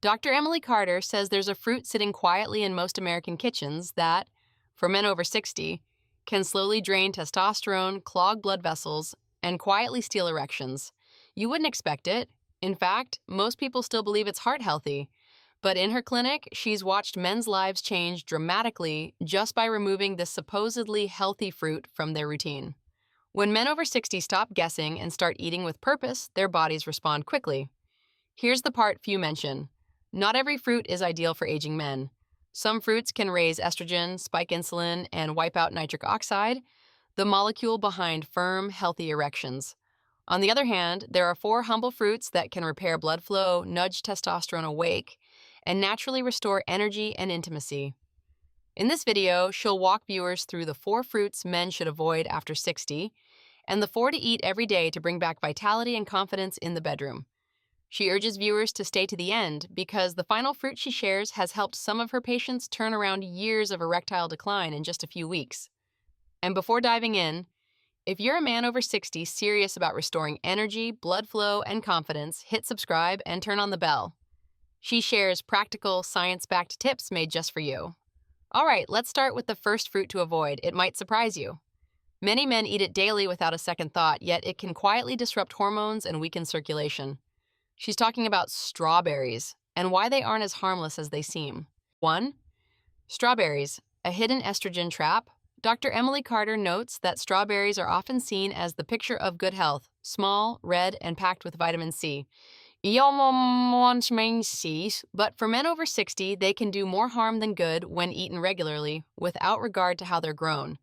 Dr. Emily Carter says there's a fruit sitting quietly in most American kitchens that, for men over 60, can slowly drain testosterone, clog blood vessels, and quietly steal erections. You wouldn't expect it. In fact, most people still believe it's heart healthy. But in her clinic, she's watched men's lives change dramatically just by removing this supposedly healthy fruit from their routine. When men over 60 stop guessing and start eating with purpose, their bodies respond quickly. Here's the part few mention. Not every fruit is ideal for aging men. Some fruits can raise estrogen, spike insulin, and wipe out nitric oxide, the molecule behind firm, healthy erections. On the other hand, there are four humble fruits that can repair blood flow, nudge testosterone awake, and naturally restore energy and intimacy. In this video, she'll walk viewers through the four fruits men should avoid after 60, and the four to eat every day to bring back vitality and confidence in the bedroom. She urges viewers to stay to the end because the final fruit she shares has helped some of her patients turn around years of erectile decline in just a few weeks. And before diving in, if you're a man over 60 serious about restoring energy, blood flow, and confidence, hit subscribe and turn on the bell. She shares practical, science-backed tips made just for you. All right, let's start with the first fruit to avoid. It might surprise you. Many men eat it daily without a second thought, yet it can quietly disrupt hormones and weaken circulation. She's talking about strawberries and why they aren't as harmless as they seem. 1. Strawberries, a hidden estrogen trap. Dr. Emily Carter notes that strawberries are often seen as the picture of good health, small, red, and packed with vitamin C. But for men over 60, they can do more harm than good when eaten regularly, without regard to how they're grown.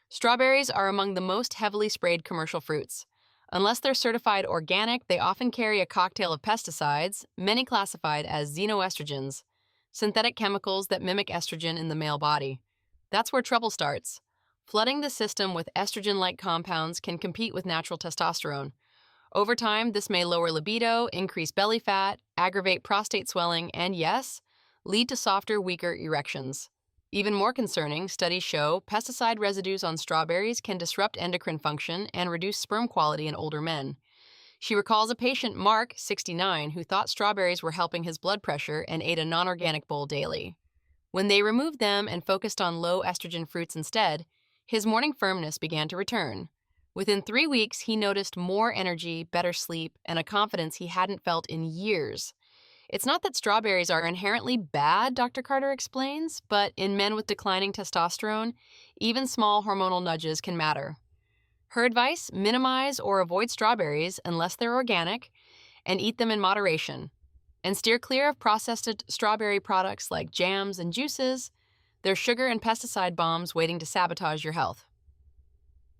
Strawberries are among the most heavily sprayed commercial fruits. Unless they're certified organic, they often carry a cocktail of pesticides, many classified as xenoestrogens, synthetic chemicals that mimic estrogen in the male body. That's where trouble starts. Flooding the system with estrogen-like compounds can compete with natural testosterone. Over time, this may lower libido, increase belly fat, aggravate prostate swelling, and yes, lead to softer, weaker erections. Even more concerning, studies show pesticide residues on strawberries can disrupt endocrine function and reduce sperm quality in older men. She recalls a patient, Mark, 69, who thought strawberries were helping his blood pressure and ate a non-organic bowl daily. When they removed them and focused on low estrogen fruits instead, his morning firmness began to return. Within 3 weeks, he noticed more energy, better sleep, and a confidence he hadn't felt in years. It's not that strawberries are inherently bad, Dr. Carter explains, but in men with declining testosterone, even small hormonal nudges can matter. Her advice: minimize or avoid strawberries unless they're organic, and eat them in moderation. And steer clear of processed strawberry products like jams and juices. They're sugar and pesticide bombs waiting to sabotage your health.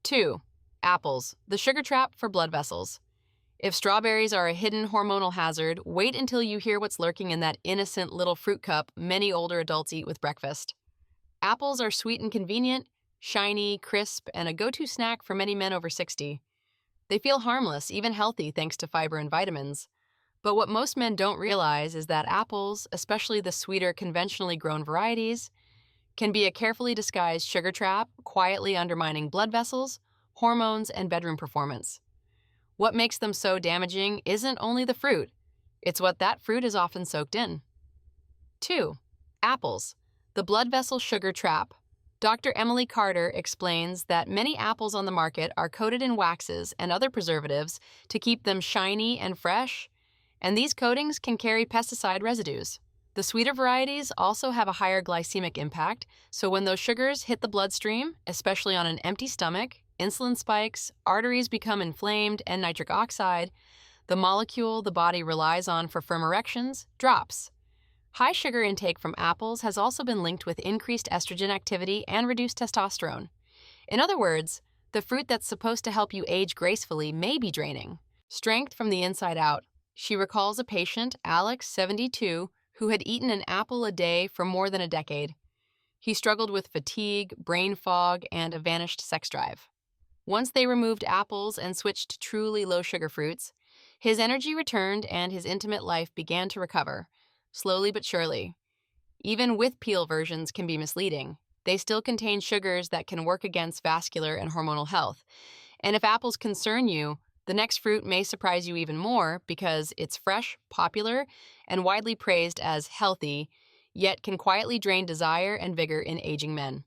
2. Apples, the sugar trap for blood vessels. If strawberries are a hidden hormonal hazard, wait until you hear what's lurking in that innocent little fruit cup many older adults eat with breakfast. Apples are sweet and convenient, shiny, crisp, and a go-to snack for many men over 60. They feel harmless, even healthy, thanks to fiber and vitamins. But what most men don't realize is that apples, especially the sweeter, conventionally grown varieties, can be a carefully disguised sugar trap, quietly undermining blood vessels, hormones, and bedroom performance. What makes them so damaging isn't only the fruit, it's what that fruit is often soaked in. 2. Apples, the blood vessel sugar trap. Dr. Emily Carter explains that many apples on the market are coated in waxes and other preservatives to keep them shiny and fresh, and these coatings can carry pesticide residues. The sweeter varieties also have a higher glycemic impact, so when those sugars hit the bloodstream, especially on an empty stomach, insulin spikes, arteries become inflamed, and nitric oxide, the molecule the body relies on for firm erections, drops. High sugar intake from apples has also been linked with increased estrogen activity and reduced testosterone. In other words, the fruit that's supposed to help you age gracefully may be draining. Strength from the inside out. She recalls a patient, Alex, 72, who had eaten an apple a day for more than a decade. He struggled with fatigue, brain fog, and a vanished sex drive. Once they removed apples and switched to truly low-sugar fruits, his energy returned and his intimate life began to recover, slowly but surely. Even with peel versions can be misleading. They still contain sugars that can work against vascular and hormonal health. And if apples concern you, The next fruit may surprise you even more because it's fresh, popular, and widely praised as healthy, yet can quietly drain desire and vigor in aging men.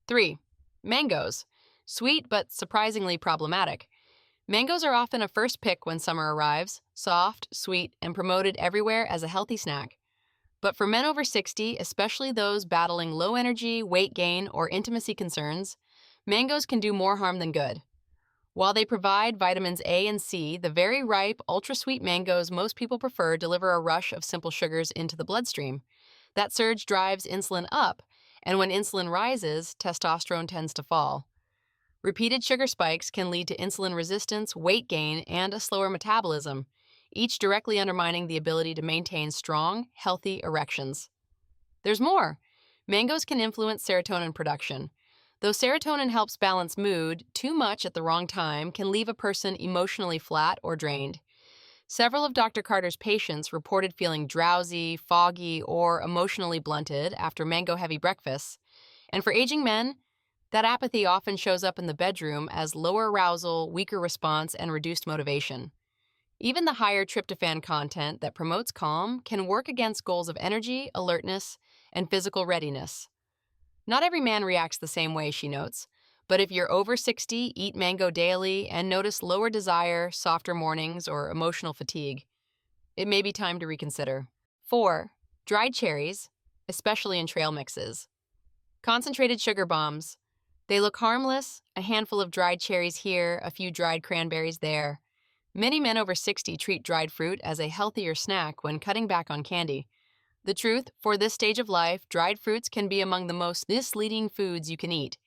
3. Mangoes. Sweet but surprisingly problematic. Mangoes are often a first pick when summer arrives, soft, sweet, and promoted everywhere as a healthy snack. But for men over 60, especially those battling low energy, weight gain, or intimacy concerns, mangoes can do more harm than good. While they provide vitamins A and C, the very ripe, ultra-sweet mangoes most people prefer deliver a rush of simple sugars into the bloodstream. That surge drives insulin up, and when insulin rises, testosterone tends to fall. Repeated sugar spikes can lead to insulin resistance, weight gain, and a slower metabolism, each directly undermining the ability to maintain strong, healthy erections. There's more. Mangoes can influence serotonin production. Though serotonin helps balance mood, too much at the wrong time can leave a person emotionally flat or drained. Several of Dr. Carter's patients reported feeling drowsy, foggy, or emotionally blunted after mango-heavy breakfasts. And for aging men, that apathy often shows up in the bedroom as lower arousal, weaker response, and reduced motivation. Even the higher tryptophan content that promotes calm can work against goals of energy, alertness, and physical readiness. Not every man reacts the same way, she notes, but if you're over 60, eat mango daily, and notice lower desire, softer mornings, or emotional fatigue, it may be time to reconsider. 4. Dried cherries, especially in trail mixes. Concentrated sugar bombs. They look harmless, a handful of dried cherries here, a few dried cranberries there. Many men over 60 treat dried fruit as a healthier snack when cutting back on candy. The truth, for this stage of life, dried fruits can be among the most misleading foods you can eat.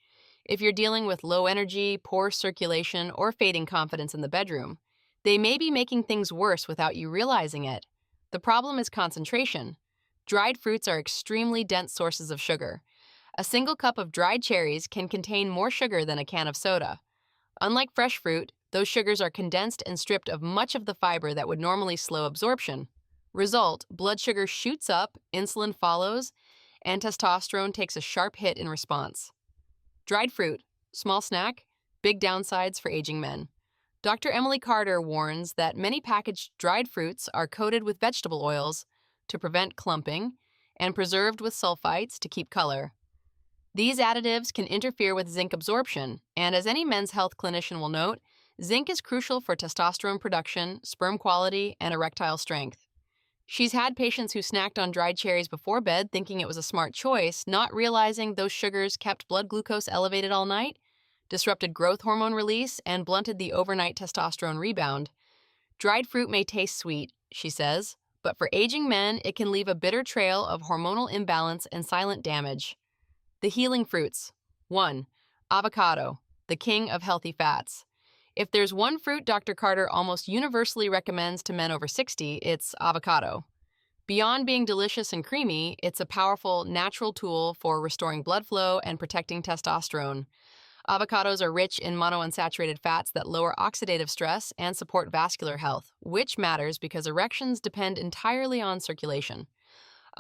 If you're dealing with low energy, poor circulation, or fading confidence in the bedroom, they may be making things worse without you realizing it. The problem is concentration. Dried fruits are extremely dense sources of sugar. A single cup of dried cherries can contain more sugar than a can of soda. Unlike fresh fruit, those sugars are condensed and stripped of much of the fiber that would normally slow absorption. Result, blood sugar shoots up, insulin follows, and testosterone takes a sharp hit in response. Dried fruit, small snack, big downsides for aging men. Dr. Emily Carter warns that many packaged dried fruits are coated with vegetable oils to prevent clumping and preserved with sulfites to keep color. These additives can interfere with zinc absorption, and as any men's health clinician will note, zinc is crucial for testosterone production, sperm quality, and erectile strength. She's had patients who snacked on dried cherries before bed thinking it was a smart choice, not realizing those sugars kept blood glucose elevated all night, disrupted growth hormone release, and blunted the overnight testosterone rebound. Dried fruit may taste sweet, she says, but for aging men, it can leave a bitter trail of hormonal imbalance and silent damage. The healing fruits. 1. Avocado, the king of healthy fats. If there's one fruit Dr. Carter almost universally recommends to men over 60, it's avocado. Beyond being delicious and creamy, it's a powerful, natural tool for restoring blood flow and protecting testosterone. Avocados are rich in monounsaturated fats that lower oxidative stress and support vascular health, which matters because erections depend entirely on circulation.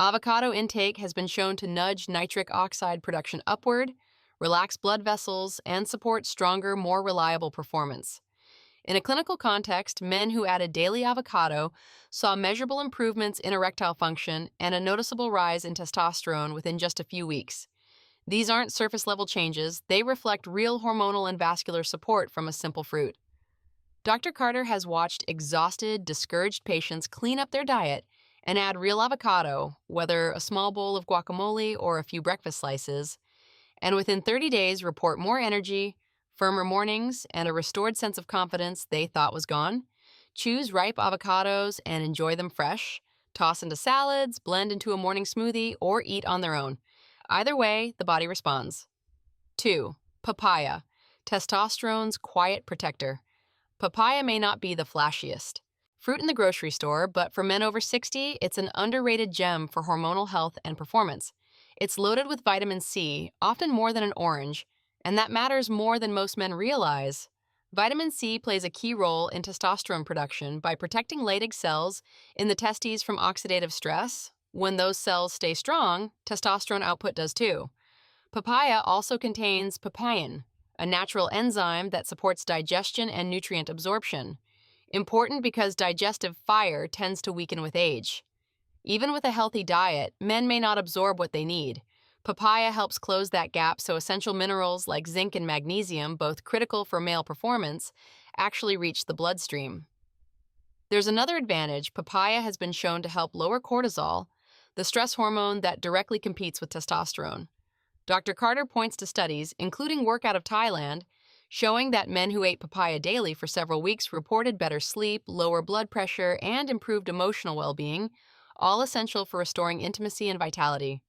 Avocado intake has been shown to nudge nitric oxide production upward, relax blood vessels, and support stronger, more reliable performance. In a clinical context, men who added daily avocado saw measurable improvements in erectile function and a noticeable rise in testosterone within just a few weeks. These aren't surface-level changes, they reflect real hormonal and vascular support from a simple fruit. Dr. Carter has watched exhausted, discouraged patients clean up their diet and add real avocado, whether a small bowl of guacamole or a few breakfast slices, and within 30 days report more energy, firmer mornings, and a restored sense of confidence they thought was gone. Choose ripe avocados and enjoy them fresh. Toss into salads, blend into a morning smoothie, or eat on their own. Either way, the body responds. 2. Papaya, testosterone's quiet protector. Papaya may not be the flashiest fruit in the grocery store, but for men over 60, it's an underrated gem for hormonal health and performance. It's loaded with vitamin C, often more than an orange, and that matters more than most men realize. Vitamin C plays a key role in testosterone production by protecting Leydig cells in the testes from oxidative stress. When those cells stay strong, testosterone output does too. Papaya also contains papain, a natural enzyme that supports digestion and nutrient absorption. Important because digestive fire tends to weaken with age. Even with a healthy diet, men may not absorb what they need. Papaya helps close that gap so essential minerals like zinc and magnesium, both critical for male performance, actually reach the bloodstream. There's another advantage. Papaya has been shown to help lower cortisol, the stress hormone that directly competes with testosterone. Dr. Carter points to studies, including work out of Thailand, showing that men who ate papaya daily for several weeks reported better sleep, lower blood pressure, and improved emotional well-being, all essential for restoring intimacy and vitality.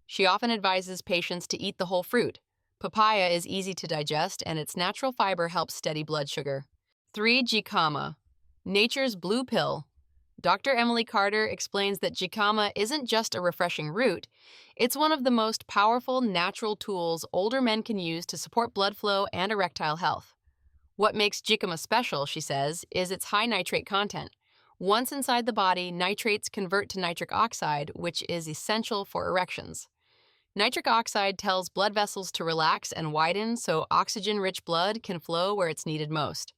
She often advises patients to eat the whole fruit. Papaya is easy to digest, and its natural fiber helps steady blood sugar. 3. Jicama, nature's blue pill. Dr. Emily Carter explains that jicama isn't just a refreshing root, it's one of the most powerful natural tools older men can use to support blood flow and erectile health. What makes jicama special, she says, is its high nitrate content. Once inside the body, nitrates convert to nitric oxide, which is essential for erections. Nitric oxide tells blood vessels to relax and widen so oxygen-rich blood can flow where it's needed most.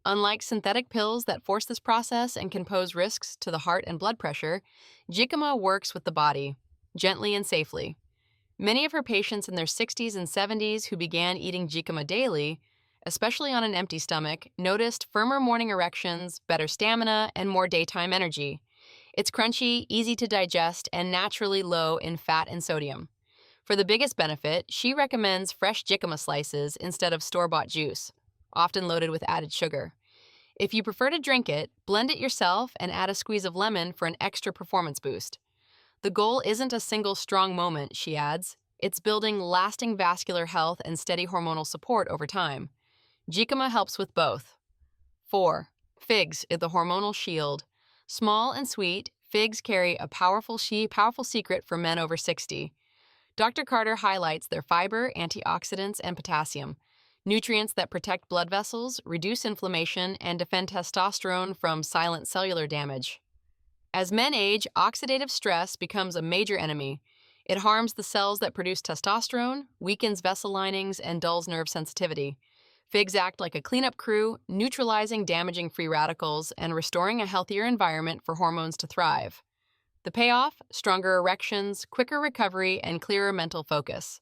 Unlike synthetic pills that force this process and can pose risks to the heart and blood pressure, jicama works with the body, gently and safely. Many of her patients in their 60s and 70s who began eating jicama daily, especially on an empty stomach, noticed firmer morning erections, better stamina, and more daytime energy. It's crunchy, easy to digest, and naturally low in fat and sodium. For the biggest benefit, she recommends fresh jicama slices instead of store-bought juice, often loaded with added sugar. If you prefer to drink it, blend it yourself and add a squeeze of lemon for an extra performance boost. The goal isn't a single strong moment, she adds. It's building lasting vascular health and steady hormonal support over time. Jicama helps with both. 4. Figs is the hormonal shield. Small and sweet, figs carry a powerful secret for men over 60. Dr. Carter highlights their fiber, antioxidants, and potassium, nutrients that protect blood vessels, reduce inflammation, and defend testosterone from silent cellular damage. As men age, oxidative stress becomes a major enemy. It harms the cells that produce testosterone, weakens vessel linings, and dulls nerve sensitivity. Figs act like a cleanup crew, neutralizing damaging free radicals and restoring a healthier environment for hormones to thrive. The payoff? Stronger erections, quicker recovery, and clearer mental focus.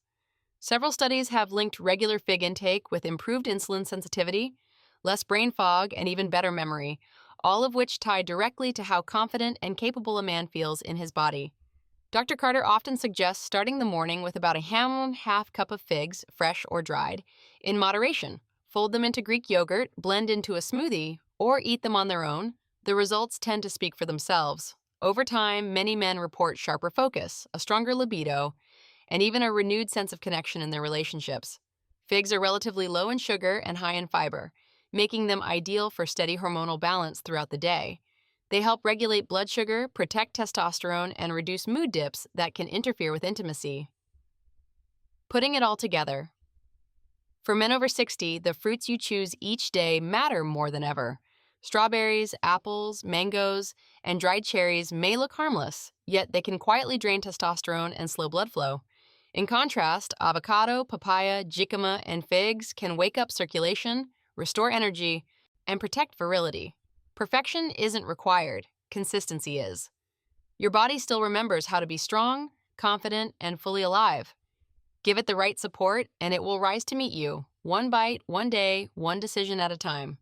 Several studies have linked regular fig intake with improved insulin sensitivity, less brain fog, and even better memory, all of which tie directly to how confident and capable a man feels in his body. Dr. Carter often suggests starting the morning with about a half cup of figs, fresh or dried, in moderation. Fold them into Greek yogurt, blend into a smoothie, or eat them on their own. The results tend to speak for themselves. Over time, many men report sharper focus, a stronger libido, and even a renewed sense of connection in their relationships. Figs are relatively low in sugar and high in fiber, making them ideal for steady hormonal balance throughout the day. They help regulate blood sugar, protect testosterone, and reduce mood dips that can interfere with intimacy. Putting it all together. For men over 60, the fruits you choose each day matter more than ever. Strawberries, apples, mangoes, and dried cherries may look harmless, yet they can quietly drain testosterone and slow blood flow. In contrast, avocado, papaya, jicama, and figs can wake up circulation, restore energy, and protect virility. Perfection isn't required, consistency is. Your body still remembers how to be strong, confident, and fully alive. Give it the right support, and it will rise to meet you, one bite, one day, one decision at a time.